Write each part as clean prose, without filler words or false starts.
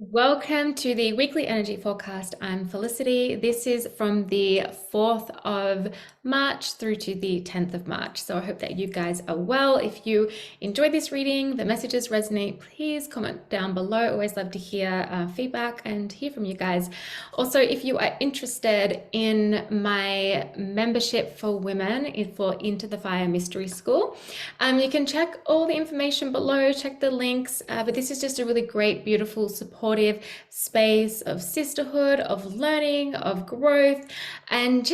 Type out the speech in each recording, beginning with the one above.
Welcome to the weekly energy forecast. I'm Felicity. This is from the 4th of March through to the 10th of March. So I hope that you guys are well. If you enjoyed this reading, the messages resonate, please comment down below. Always love to hear feedback and hear from you guys. Also, if you are interested in my membership for women for Into the Fire Mystery School, you can check all the information below, check the links, but this is just a really great, beautiful, supportive space of sisterhood, of learning, of growth, and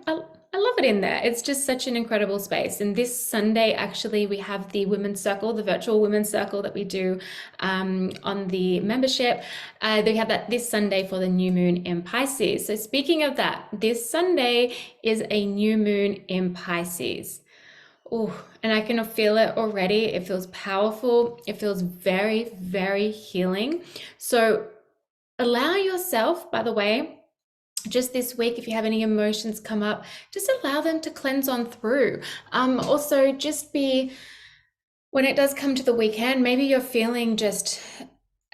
I love it in there. It's just such an incredible space. And this Sunday, actually, we have the Women's Circle, the virtual Women's Circle that we do on the membership. They have that this Sunday for the new moon in Pisces. So speaking of that, this Sunday is a new moon in Pisces. Oh, and I can feel it already. It feels powerful. It feels very, very healing. So allow yourself, by the way, just this week, if you have any emotions come up, just allow them to cleanse on through. Also, just be, when it does come to the weekend, maybe you're feeling just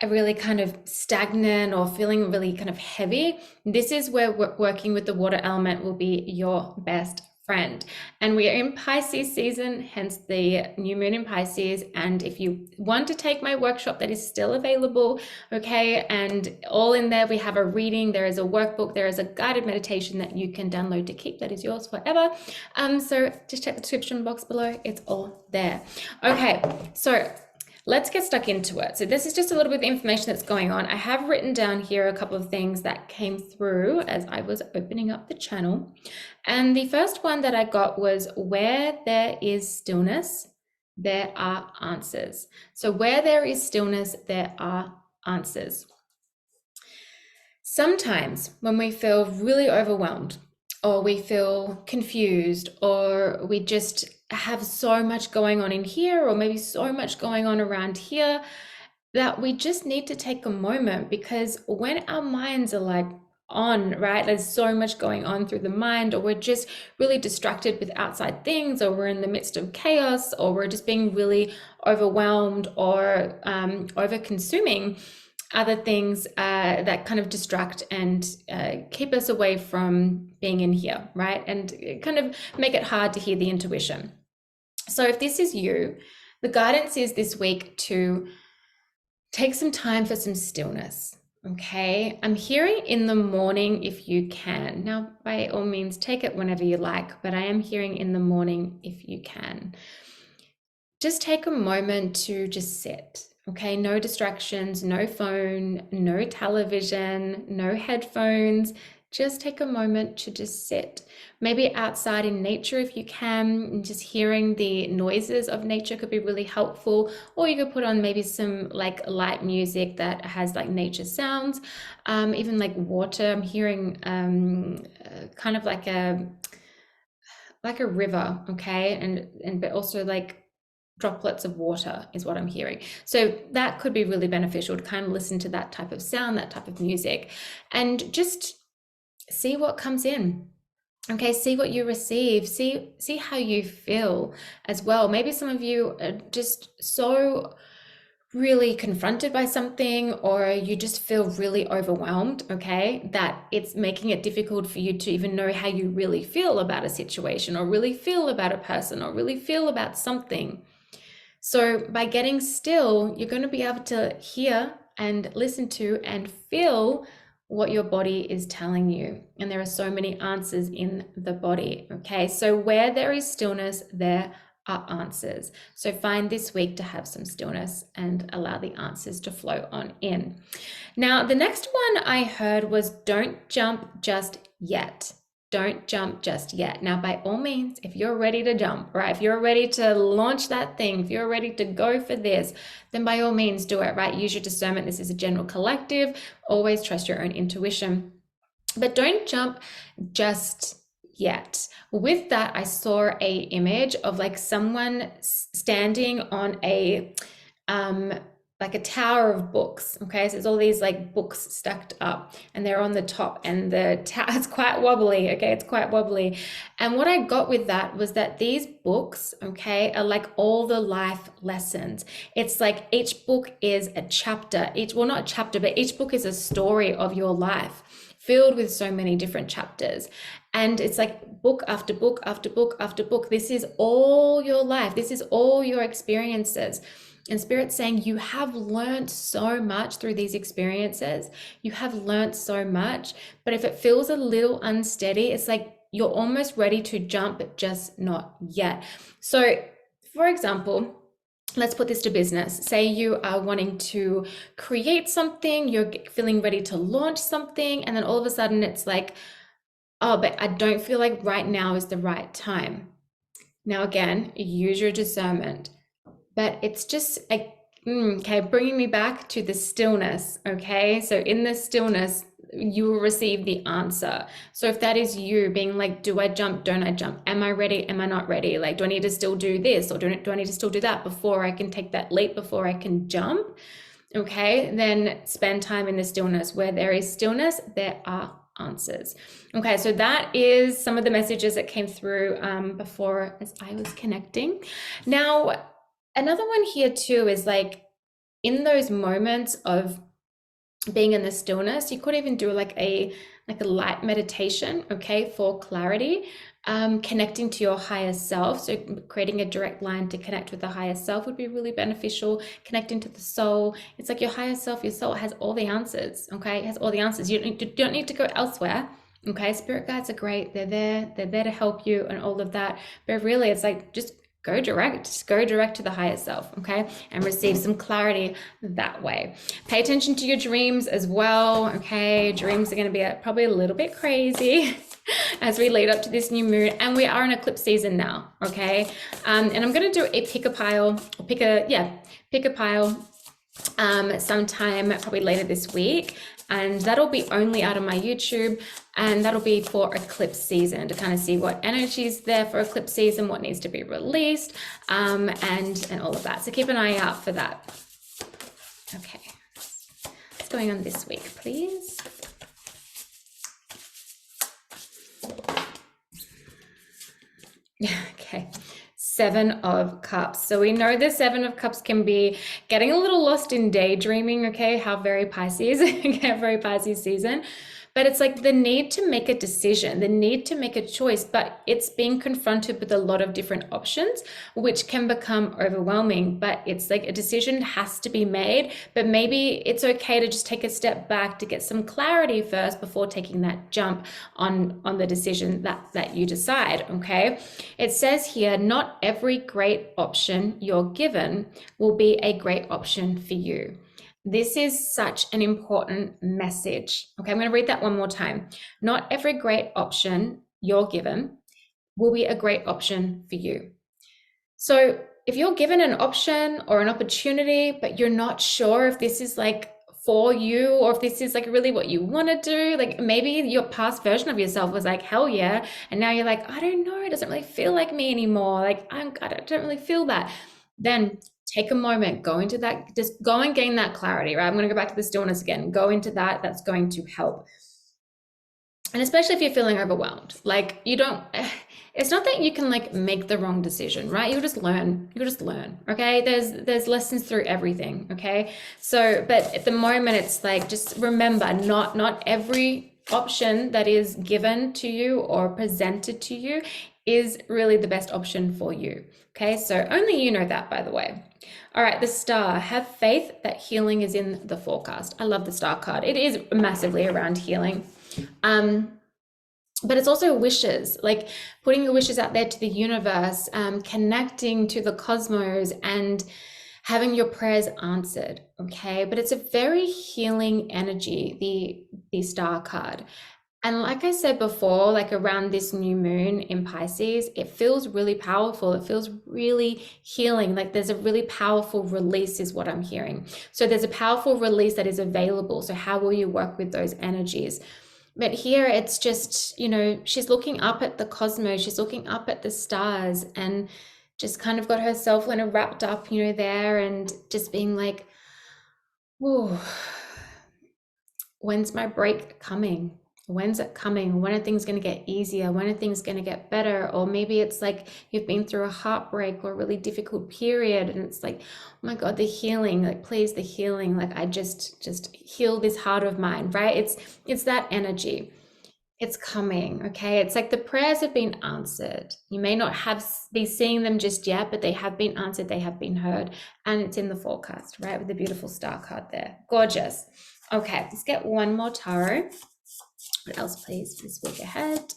a really kind of stagnant or feeling really kind of heavy. This is where working with the water element will be your best friend. And we are in Pisces season, hence the new moon in Pisces. And if you want to take my workshop, that is still available, okay? And all in there, we have a reading, there is a workbook, there is a guided meditation that you can download to keep, that is yours forever. So just check the description box below, it's all there. Okay, so let's get stuck into it. So this is just a little bit of information that's going on. I have written down here a couple of things that came through as I was opening up the channel. And the first one that I got was, where there is stillness, there are answers. So where there is stillness, there are answers. Sometimes when we feel really overwhelmed, or we feel confused, or we just have so much going on in here, or maybe so much going on around here, that we just need to take a moment, because when our minds are like on, right, there's so much going on through the mind, or we're just really distracted with outside things, or we're in the midst of chaos, or we're just being really overwhelmed or over consuming other things that kind of distract and keep us away from being in here, right? And kind of make it hard to hear the intuition. So if this is you, the guidance is this week to take some time for some stillness, okay? I'm hearing in the morning if you can. Now, by all means, take it whenever you like, but I am hearing in the morning if you can. Just take a moment to just sit. Okay, no distractions, no phone, no television, no headphones. Just take a moment to just sit. Maybe outside in nature if you can, and just hearing the noises of nature could be really helpful. Or you could put on maybe some like light music that has like nature sounds, even like water. I'm hearing kind of like a river, okay, and but also like droplets of water is what I'm hearing. So that could be really beneficial to kind of listen to that type of sound, that type of music, and just see what comes in. Okay, see what you receive, see how you feel as well. Maybe some of you are just so really confronted by something, or you just feel really overwhelmed, okay, that it's making it difficult for you to even know how you really feel about a situation, or really feel about a person, or really feel about something. So by getting still, you're going to be able to hear and listen to and feel what your body is telling you. And there are so many answers in the body. Okay, so where there is stillness, there are answers. So find this week to have some stillness and allow the answers to flow on in. Now, the next one I heard was, don't jump just yet. Don't jump just yet. Now, by all means, if you're ready to jump, right? If you're ready to launch that thing, if you're ready to go for this, then by all means do it, right? Use your discernment. This is a general collective. Always trust your own intuition. But don't jump just yet. With that, I saw a image of like someone standing on a like a tower of books. Okay, so there's all these like books stacked up, and they're on the top, and the tower it's quite wobbly. Okay, it's quite wobbly. And what I got with that was that these books, okay, are like all the life lessons. It's like each book is a chapter. Each, well, not a chapter, but each book is a story of your life, filled with so many different chapters. And it's like book after book after book after book. This is all your life. This is all your experiences. And Spirit's saying you have learned so much through these experiences. You have learned so much. But if it feels a little unsteady, it's like you're almost ready to jump, but just not yet. So, for example, let's put this to business. Say you are wanting to create something, you're feeling ready to launch something, and then all of a sudden it's like, oh, but I don't feel like right now is the right time. Now, again, use your discernment. But it's just like, okay, bringing me back to the stillness, okay? So in the stillness, you will receive the answer. So if that is you being like, do I jump? Don't I jump? Am I ready? Am I not ready? Like, do I need to still do this, or do I need to still do that before I can take that leap, before I can jump? Okay, then spend time in the stillness. Where there is stillness, there are answers. Okay, so that is some of the messages that came through before as I was connecting. Now, another one here too is like in those moments of being in the stillness, you could even do like a light meditation, okay, for clarity, connecting to your higher self. So creating a direct line to connect with the higher self would be really beneficial. Connecting to the soul, it's like your higher self, your soul has all the answers, okay? It has all the answers. You don't need to go elsewhere. Okay, spirit guides are great. They're there to help you and all of that. But really, it's like just go direct to the higher self, okay, and receive some clarity that way. Pay attention to your dreams as well, okay? Dreams are going to be probably a little bit crazy as we lead up to this new moon, and we are in eclipse season now, okay? And I'm going to do a pick a pile sometime probably later this week, and that'll be only out of my YouTube, and that'll be for eclipse season to kind of see what energy is there for eclipse season, what needs to be released, and all of that. So keep an eye out for that. Okay, what's going on this week, please? Okay. Seven of Cups. So we know the Seven of Cups can be getting a little lost in daydreaming, okay? How very Pisces, okay, very Pisces season. But it's like the need to make a decision, the need to make a choice, but it's being confronted with a lot of different options, which can become overwhelming. But it's like a decision has to be made, but maybe it's okay to just take a step back to get some clarity first before taking that jump on the decision that you decide, okay? It says here, not every great option you're given will be a great option for you. This is such an important message. Okay, I'm going to read that one more time. Not every great option you're given will be a great option for you. So if you're given an option or an opportunity, but you're not sure if this is like for you, or if this is like really what you want to do, like maybe your past version of yourself was like, hell yeah. And now you're like, I don't know, it doesn't really feel like me anymore. Like I don't really feel that. Then take a moment, go into that, just go and gain that clarity, right? I'm going to go back to the stillness again, go into that. That's going to help. And especially if you're feeling overwhelmed, like you don't, it's not that you can like make the wrong decision, right? You'll just learn, okay? There's lessons through everything, okay? So, but at the moment it's like, just remember, not every option that is given to you or presented to you is really the best option for you, okay? So only you know that, by the way. All right, the star, have faith that healing is in the forecast. I love the star card. It is massively around healing. But it's also wishes, like putting your wishes out there to the universe, connecting to the cosmos and having your prayers answered, okay? But it's a very healing energy, the star card. And like I said before, like around this new moon in Pisces, it feels really powerful. It feels really healing. Like there's a really powerful release is what I'm hearing. So there's a powerful release that is available. So how will you work with those energies? But here it's just, you know, she's looking up at the cosmos, she's looking up at the stars and just kind of got herself kind of wrapped up, you know, there and just being like, Ooh. When's my break coming? When's it coming? When are things going to get easier? When are things going to get better? Or maybe it's like you've been through a heartbreak or a really difficult period and it's like, oh my God, the healing, like please the healing, like I just heal this heart of mine, right? It's that energy. It's coming, okay? It's like the prayers have been answered. You may not have be seeing them just yet, but they have been answered, they have been heard, and it's in the forecast, right? With the beautiful star card there. Gorgeous. Okay, let's get one more tarot. What else, please, for this week ahead?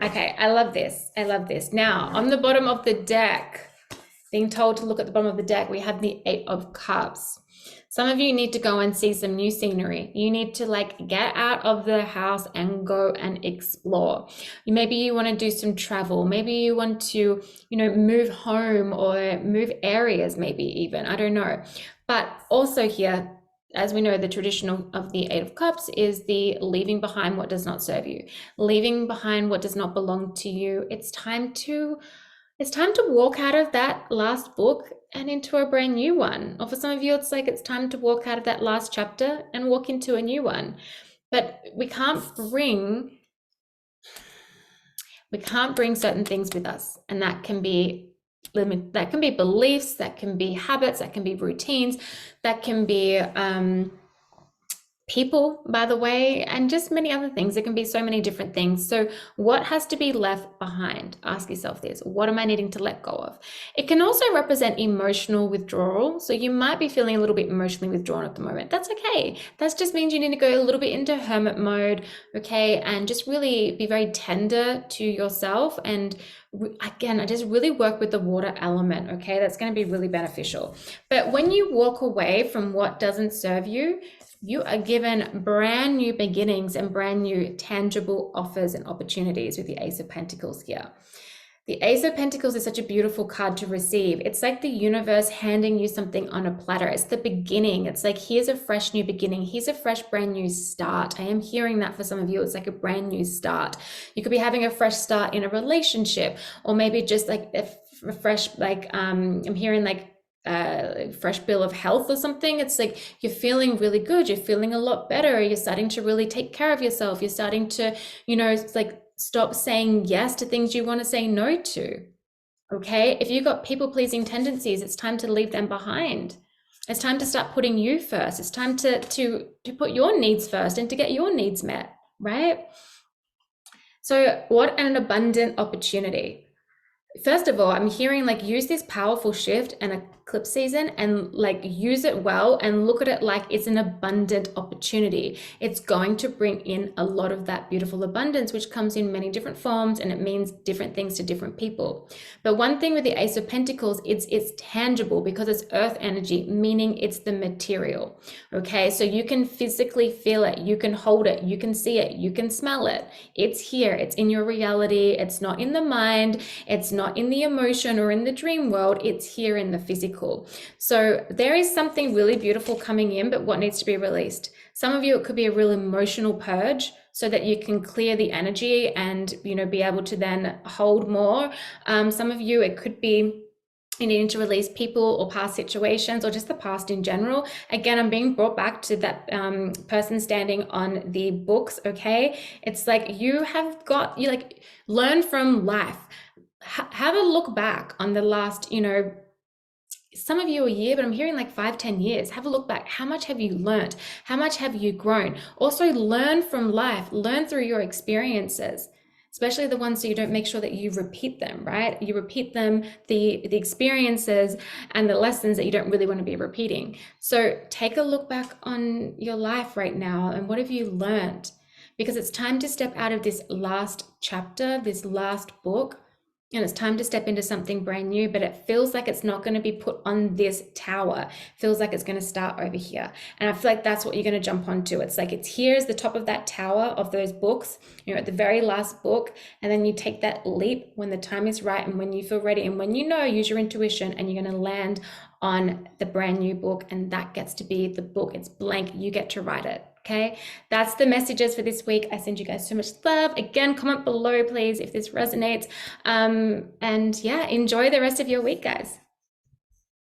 Okay, I love this. I love this. Now, on the bottom of the deck, being told to look at the bottom of the deck, we have the Eight of Cups. Some of you need to go and see some new scenery. You need to like get out of the house and go and explore. Maybe you want to do some travel. Maybe you want to, move home or move areas, maybe even. I don't know. But also here, as we know, the tradition of the Eight of Cups is the leaving behind what does not serve you, leaving behind what does not belong to you. It's time to walk out of that last book and into a brand new one. Or for some of you, it's like it's time to walk out of that last chapter and walk into a new one. But we can't bring certain things with us, and that can be beliefs, that can be habits, that can be routines, that can be people, by the way, and just many other things. It can be so many different things. So what has to be left behind? Ask yourself this. What am I needing to let go of? It can also represent emotional withdrawal. So you might be feeling a little bit emotionally withdrawn at the moment. That's okay. That just means you need to go a little bit into hermit mode, okay? And just really be very tender to yourself. And again, I just really work with the water element, okay? That's going to be really beneficial. But when you walk away from what doesn't serve you, you are given brand new beginnings and brand new tangible offers and opportunities with the Ace of Pentacles here. The Ace of Pentacles is such a beautiful card to receive. It's like the universe handing you something on a platter. It's the beginning. It's like, here's a fresh new beginning. Here's a fresh, brand new start. I am hearing that for some of you. It's like a brand new start. You could be having a fresh start in a relationship, or maybe just like a fresh, like, I'm hearing like, fresh bill of health or something. It's like you're feeling really good, you're feeling a lot better, you're starting to really take care of yourself, you're starting to it's like stop saying yes to things you want to say no to. Okay, if you've got people pleasing tendencies, it's time to leave them behind. It's time to start putting you first. It's time to put your needs first and to get your needs met, right? So what an abundant opportunity. First of all, I'm hearing like use this powerful shift and eclipse season and like use it well and look at it like it's an abundant opportunity. It's going to bring in a lot of that beautiful abundance, which comes in many different forms, and it means different things to different people. But one thing with the Ace of Pentacles, it's tangible because it's earth energy, meaning it's the material. Okay, so you can physically feel it, you can hold it, you can see it, you can smell it. It's here, it's in your reality. It's not in the mind, it's not in the emotion or in the dream world, it's here in the physical. So there is something really beautiful coming in, but what needs to be released? Some of you, it could be a real emotional purge so that you can clear the energy and, be able to then hold more. Some of you, it could be you needing to release people or past situations or just the past in general. Again, I'm being brought back to that person standing on the books, okay? It's like you learn from life. Have a look back on the last, some of you a year, but I'm hearing like 5-10 years. Have a look back. How much have you learned? How much have you grown? Also learn from life, learn through your experiences, especially the ones so you don't make sure that you repeat them, right? You repeat them, the experiences and the lessons that you don't really want to be repeating. So take a look back on your life right now and what have you learned? Because it's time to step out of this last chapter, this last book, and it's time to step into something brand new, but it feels like it's not going to be put on this tower. It feels like it's going to start over here. And I feel like that's what you're going to jump onto. It's like it's here as the top of that tower of those books. You're at the very last book, and then you take that leap when the time is right and when you feel ready. And when use your intuition, and you're going to land on the brand new book, and that gets to be the book. It's blank. You get to write it. Okay, that's the messages for this week. I send you guys so much love. Again, comment below, please, if this resonates. And yeah, enjoy the rest of your week, guys.